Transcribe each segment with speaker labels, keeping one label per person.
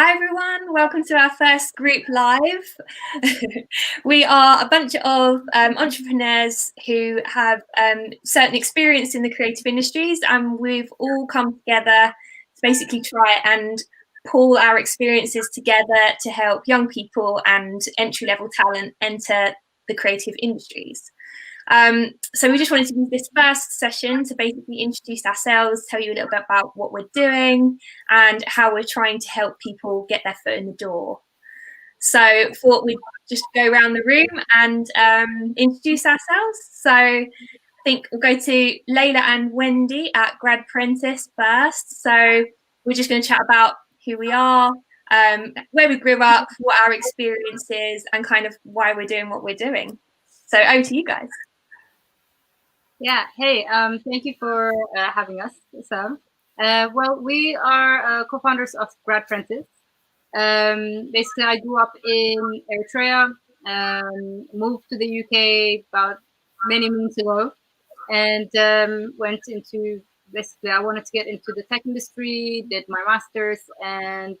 Speaker 1: Hi everyone, welcome to our first group live. We are a bunch of entrepreneurs who have certain experience in the creative industries, and we've all come together to basically try and pull our experiences together to help young people and entry-level talent enter the creative industries. So we just wanted to use this first session to basically introduce ourselves, tell you a little bit about what we're doing and how we're trying to help people get their foot in the door. So thought we'd just go around the room and introduce ourselves. So I think we'll go to Laila and Wendy at Gradprentice first. So we're just going to chat about who we are, where we grew up, what our experience is, and kind of why we're doing what we're doing. So over to you guys.
Speaker 2: Yeah, hey, thank you for having us, Sam. Well, we are co-founders of Gradprentice. Basically, I grew up in Eritrea, moved to the UK about many moons ago, and went into, basically, I wanted to get into the tech industry, did my master's, and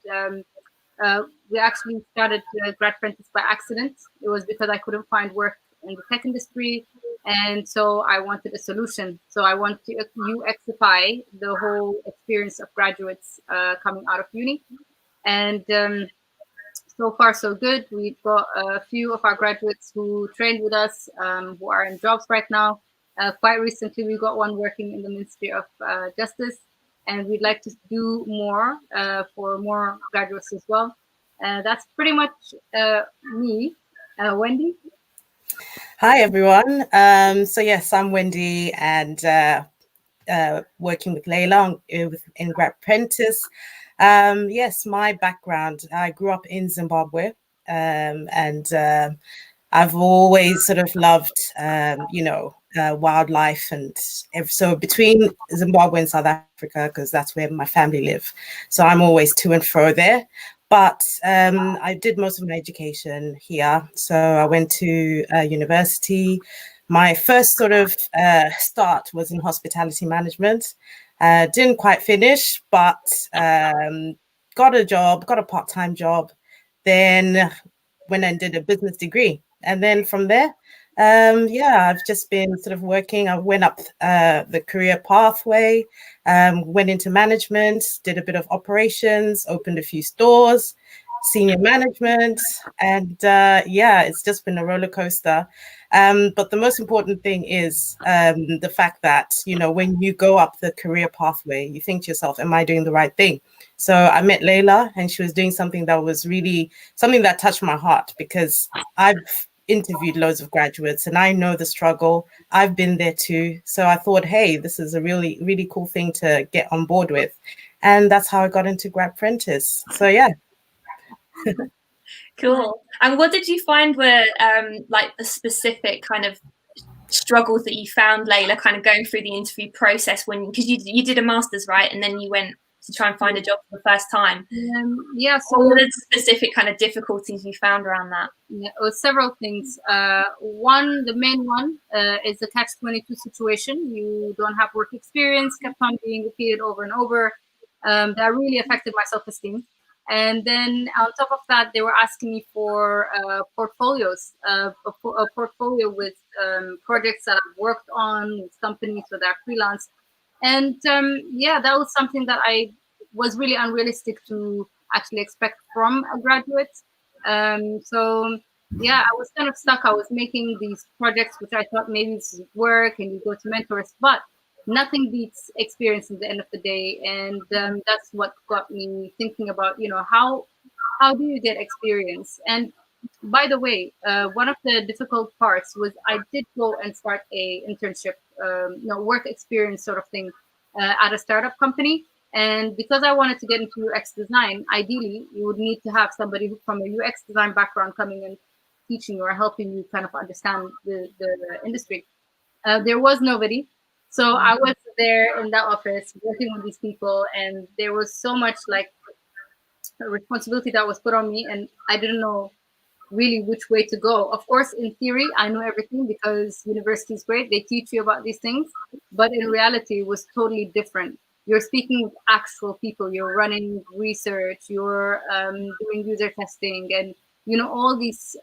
Speaker 2: we actually started Gradprentice by accident. It was because I couldn't find work in the tech industry. And so I wanted a solution. So I want to UXify the whole experience of graduates coming out of uni. And so far, so good. We've got a few of our graduates who trained with us, who are in jobs right now. Quite recently, we got one working in the Ministry of Justice. And we'd like to do more for more graduates as well. That's pretty much me. Wendy?
Speaker 3: Hi, everyone. So yes, I'm Wendy, and working with Laila in Gradprentice. Yes, my background, I grew up in Zimbabwe, and I've always sort of loved, wildlife. And so between Zimbabwe and South Africa, because that's where my family live. So I'm always to and fro there. But I did most of my education here. So I went to university. My first sort of start was in hospitality management. Didn't quite finish, but got a part-time job. Then went and did a business degree. And then from there, I've just been sort of working. I went up the career pathway, went into management, did a bit of operations, opened a few stores, senior management, and it's just been a roller coaster. But the most important thing is the fact that, when you go up the career pathway, you think to yourself, am I doing the right thing? So I met Laila, and she was doing something that was really something that touched my heart, because I've interviewed loads of graduates and I know the struggle. I've been there too. So I thought, hey, this is a really, really cool thing to get on board with. And that's how I got into Gradprentice. So yeah.
Speaker 1: Cool. And what did you find were like the specific kind of struggles that you found, Laila, kind of going through the interview process because you did a master's, right? And then you went to try and find a job for the first time.
Speaker 2: So
Speaker 1: what were the specific kind of difficulties you found around that?
Speaker 2: Yeah, well, several things. The main one is the catch-22 situation. You don't have work experience, kept on being repeated over and over. That really affected my self-esteem. And then on top of that, they were asking me for portfolios, a portfolio with projects that I've worked on with companies that are freelance. And that was something that I was really unrealistic to actually expect from a graduate. I was kind of stuck. I was making these projects, which I thought maybe this would work, and you go to mentors, but nothing beats experience at the end of the day. And that's what got me thinking about, how do you get experience? And by the way, one of the difficult parts was I did go and start a internship, work experience sort of thing at a startup company. And because I wanted to get into UX design, ideally, you would need to have somebody from a UX design background coming and teaching you or helping you kind of understand the industry. There was nobody. So I was there in that office working with these people, and there was so much like responsibility that was put on me, and I didn't know really which way to go. Of course, in theory, I know everything because university is great. They teach you about these things, but in reality, it was totally different. you're speaking with actual people, you're running research, you're doing user testing, and all these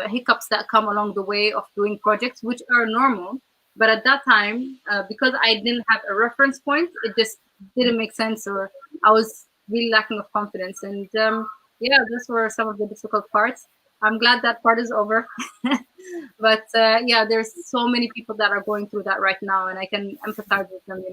Speaker 2: hiccups that come along the way of doing projects, which are normal. But at that time, because I didn't have a reference point, it just didn't make sense, or I was really lacking of confidence. And yeah, those were some of the difficult parts. I'm glad that part is over. But yeah, there's so many people that are going through that right now, and I can empathize with them,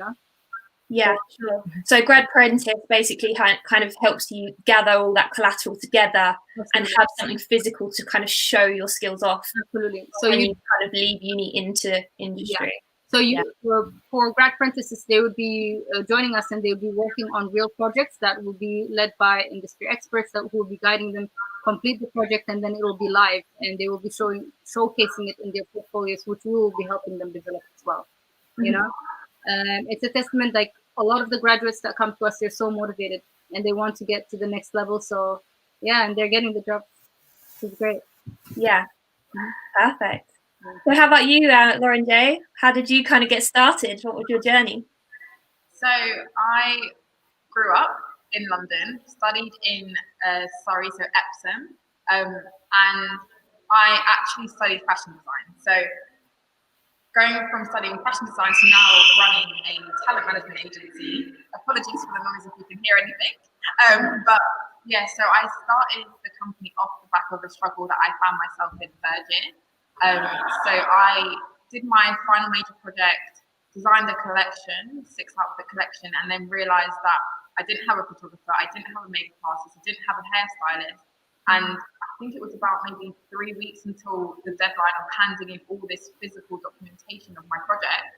Speaker 1: Yeah, sure. So Gradprentice basically kind of helps you gather all that collateral together. Absolutely. And have something physical to kind of show your skills off.
Speaker 2: Absolutely. So
Speaker 1: you kind of leave uni into industry.
Speaker 2: Yeah. So for Gradprentices, they would be joining us, and they would be working on real projects that will be led by industry experts who will be guiding them complete the project, and then it will be live, and they will be showcasing it in their portfolios, which we will be helping them develop as well. It's a testament, like a lot of the graduates that come to us, they're so motivated and they want to get to the next level. So yeah, and they're getting the job. It's great.
Speaker 1: Yeah, perfect. So how about you, Loren-Jai? How did you kind of get started? What was your journey?
Speaker 4: So I grew up in London, studied in Surrey, so Epsom, and I actually studied fashion design. So going from studying fashion design to now running a talent management agency. Apologies for the noise if you can hear anything. But yeah, so I started the company off the back of a struggle that I found myself in third year. So I did my final major project, designed a collection, 6-outfit collection, and then realized that I didn't have a photographer, I didn't have a makeup artist, I didn't have a hairstylist. And I think it was about maybe 3 weeks until the deadline of handing in all this physical documentation of my project.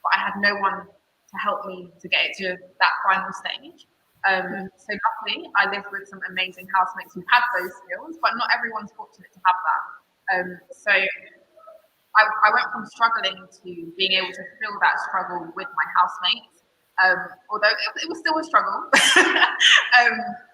Speaker 4: But I had no one to help me to get it to that final stage. So luckily, I lived with some amazing housemates who had those skills, but not everyone's fortunate to have that. So I went from struggling to being able to fill that struggle with my housemates. Although it was still a struggle,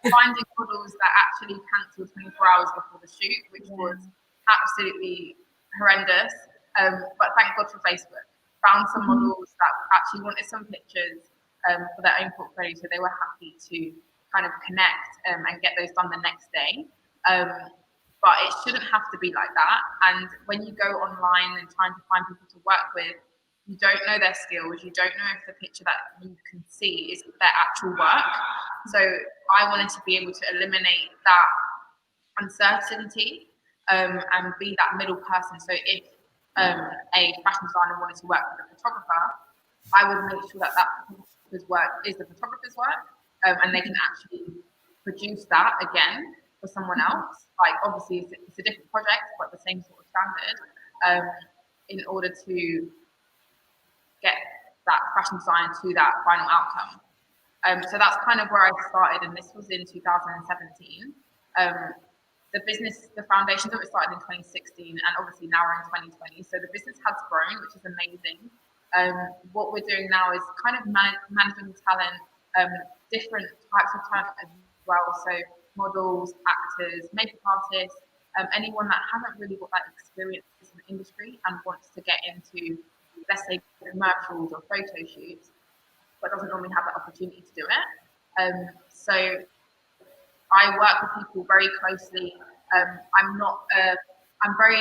Speaker 4: finding models that actually cancelled 24 hours before the shoot, which was absolutely horrendous. But thank God for Facebook. Found some models that actually wanted some pictures for their own portfolio, so they were happy to kind of connect and get those done the next day. But it shouldn't have to be like that. And when you go online and trying to find people to work with, you don't know their skills, you don't know if the picture that you can see is their actual work. So I wanted to be able to eliminate that uncertainty and be that middle person. So if a fashion designer wanted to work with a photographer, I would make sure that photographer's work is the photographer's work, and they can actually produce that again for someone else. Like obviously it's a different project, but the same sort of standard, in order to get that fashion design to that final outcome. So that's kind of where I started, and this was in 2017. The business, the foundations of it started in 2016, and obviously now we're in 2020. So the business has grown, which is amazing. What we're doing now is kind of managing talent, different types of talent as well. So models, actors, makeup artists, anyone that hasn't really got that experience in the industry and wants to get into, let's say, commercials or photo shoots, but doesn't normally have that opportunity to do it. So I work with people very closely. I'm very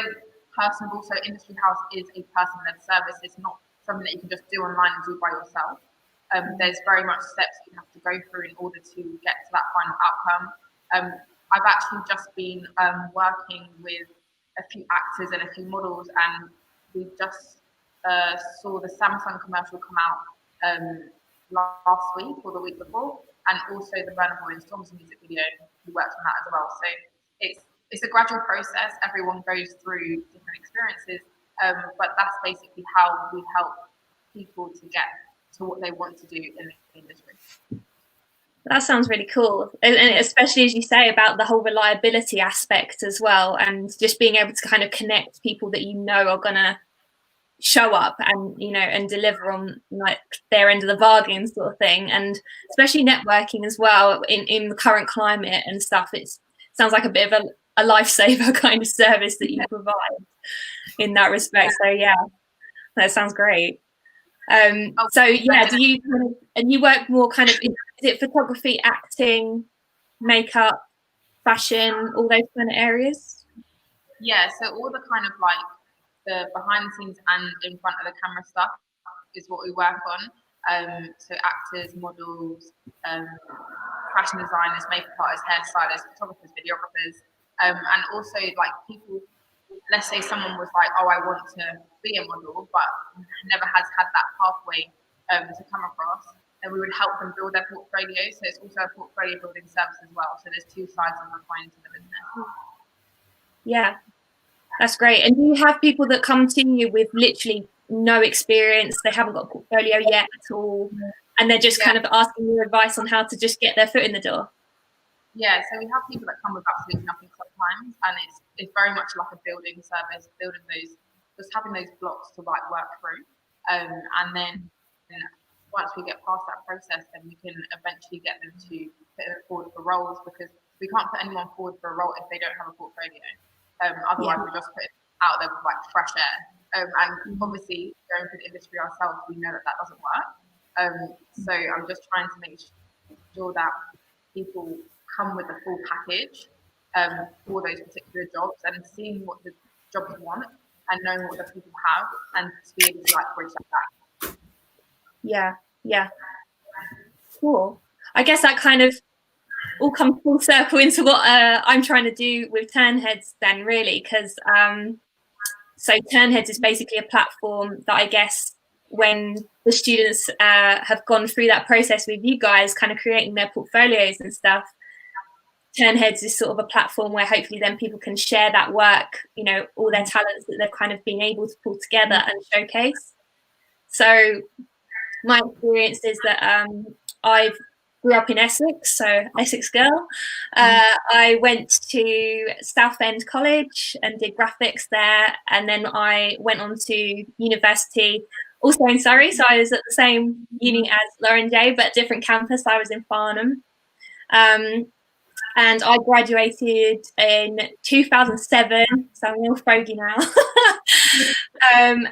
Speaker 4: personable. So Industry Haus is a person-led service. It's not something that you can just do online and do by yourself. There's very much steps you have to go through in order to get to that final outcome. I've actually just been working with a few actors and a few models, and we just saw the Samsung commercial come out last week or the week before, and also the Burna Boy and Stormzy music video. We worked on that as well. So it's a gradual process. Everyone goes through different experiences, but that's basically how we help people to get to what they want to do in the industry.
Speaker 1: That sounds really cool, and especially as you say about the whole reliability aspect as well, and just being able to kind of connect people that you know are gonna show up and and deliver on like their end of the bargain sort of thing, and especially networking as well in the current climate and stuff. It sounds like a bit of a lifesaver kind of service that you provide in that respect. So yeah, that sounds great. So yeah, do you and you work more kind of, is it photography, acting, makeup, fashion, all those kind of areas?
Speaker 4: Yeah, so all the kind of like the behind the scenes and in front of the camera stuff is what we work on. So actors, models, fashion designers, makeup artists, hairstylists, photographers, videographers, and also like people. Let's say someone was like, "Oh, I want to be a model," but never has had that pathway to come across. And we would help them build their portfolio. So it's also a portfolio building service as well. So there's two sides of the coin to the business.
Speaker 1: Yeah, that's great. And do you have people that come to you with literally no experience? They haven't got a portfolio yet at all, and they're just kind of asking you advice on how to just get their foot in the door?
Speaker 4: Yeah, so we have people that come with absolutely nothing sometimes, and it's very much like a building service, building those, just having those blocks to like work through, and then once we get past that process, then we can eventually get them to put them forward for roles, because we can't put anyone forward for a role if they don't have a portfolio. Otherwise, we just put it out there with like fresh air. And obviously, going through the industry ourselves, we know that doesn't work. So I'm just trying to make sure that people come with the full package for those particular jobs, and seeing what the jobs want and knowing what the people have, and to be able to like bridge that gap.
Speaker 1: Yeah, cool. I guess that kind of all comes full circle into what I'm trying to do with Tern Heads then, really, because so Tern Heads is basically a platform that I guess when the students have gone through that process with you guys, kind of creating their portfolios and stuff, Tern Heads is sort of a platform where hopefully then people can share that work, you know, all their talents that they've kind of been able to pull together and showcase. So my experience is that I grew up in Essex, so Essex girl. I went to Southend College and did graphics there, and then I went on to university, also in Surrey. So I was at the same uni as Loren-Jai, but different campus. I was in Farnham. And I graduated in 2007, so I'm a little fogey now.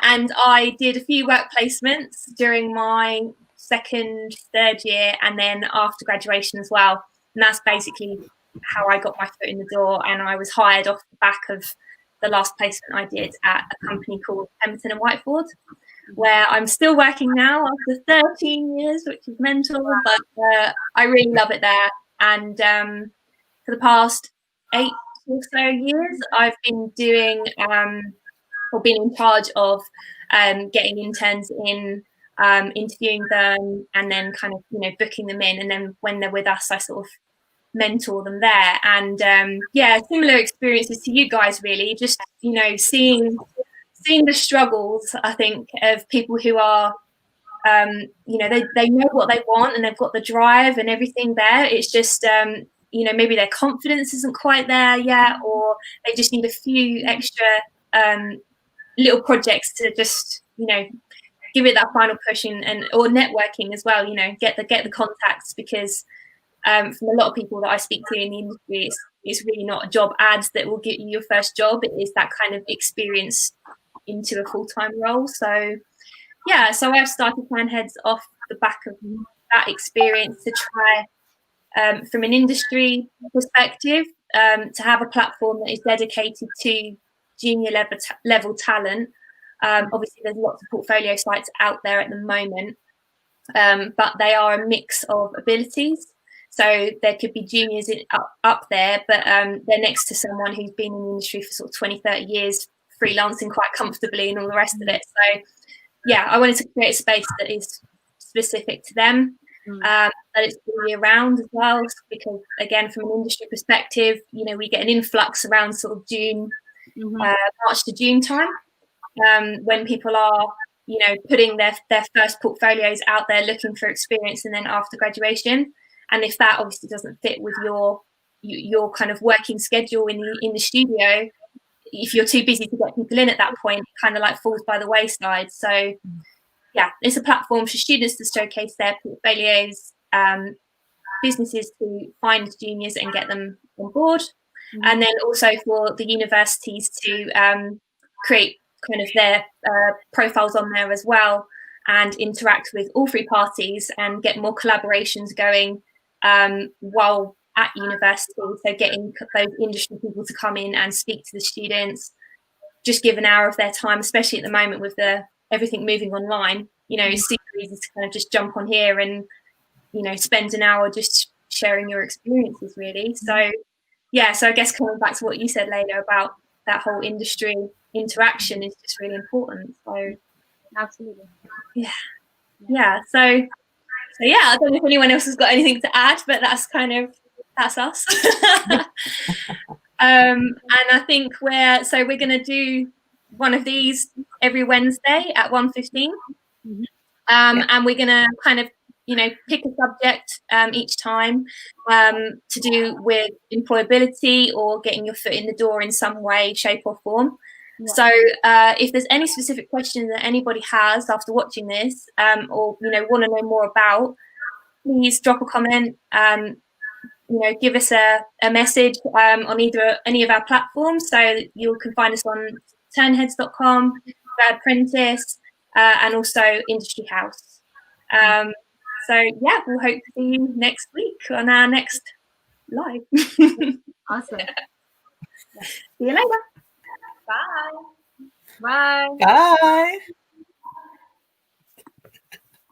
Speaker 1: And I did a few work placements during my second, third year, and then after graduation as well. And that's basically how I got my foot in the door. And I was hired off the back of the last placement I did at a company called Pemberton and Whiteford, where I'm still working now after 13 years, which is mental, but I really love it there. And for the past 8 or so years, I've been doing or been in charge of getting interns in, interviewing them, and then kind of, you know, booking them in. And then when they're with us, I sort of mentor them there. And yeah, similar experiences to you guys, really. Just, you know, seeing the struggles, I think, of people who are, you know, they know what they want and they've got the drive and everything there. It's just, you know, maybe their confidence isn't quite there yet, or they just need a few extra little projects to just, you know, give it that final push, and or networking as well, you know, get the contacts, because from a lot of people that I speak to in the industry, it's really not a job ad that will get you your first job. It is that kind of experience into a full-time role. So yeah, so I've started Tern Heads off the back of that experience to try, from an industry perspective, to have a platform that is dedicated to junior level talent. Obviously, there's lots of portfolio sites out there at the moment, but they are a mix of abilities. So there could be juniors up there, but they're next to someone who's been in the industry for sort of 20, 30 years, freelancing quite comfortably and all the rest of it. So yeah, I wanted to create a space that is specific to them, that it's all year round as well, because again, from an industry perspective, you know, we get an influx around sort of June, March to June time, when people are, you know, putting their first portfolios out there, looking for experience, and then after graduation. And if that obviously doesn't fit with your kind of working schedule in the studio, if you're too busy to get people in at that point, it kind of like falls by the wayside. So yeah, it's a platform for students to showcase their portfolios, businesses to find juniors and get them on board, and then also for the universities to create kind of their profiles on there as well, and interact with all three parties and get more collaborations going while at university. So getting those industry people to come in and speak to the students, just give an hour of their time, especially at the moment with everything moving online. It's super easy to kind of just jump on here and, spend an hour just sharing your experiences, really. So, yeah, so I guess coming back to what you said, Laila, about that whole industry interaction is just really important. So,
Speaker 2: absolutely.
Speaker 1: Yeah. So yeah, I don't know if anyone else has got anything to add, but that's us. And I think we're going to do one of these every Wednesday at 1:15. And we're going to kind of, pick a subject each time to do with employability or getting your foot in the door in some way, shape or form. Yeah. So if there's any specific questions that anybody has after watching this or, want to know more about, please drop a comment, give us a message on any of our platforms. So you can find us on ternheads.com, Gradprentice, and also Industry Haus. So yeah, we'll hope to see you next week on our next live.
Speaker 2: Awesome.
Speaker 1: See you later.
Speaker 4: Bye.
Speaker 2: Bye.
Speaker 3: Bye.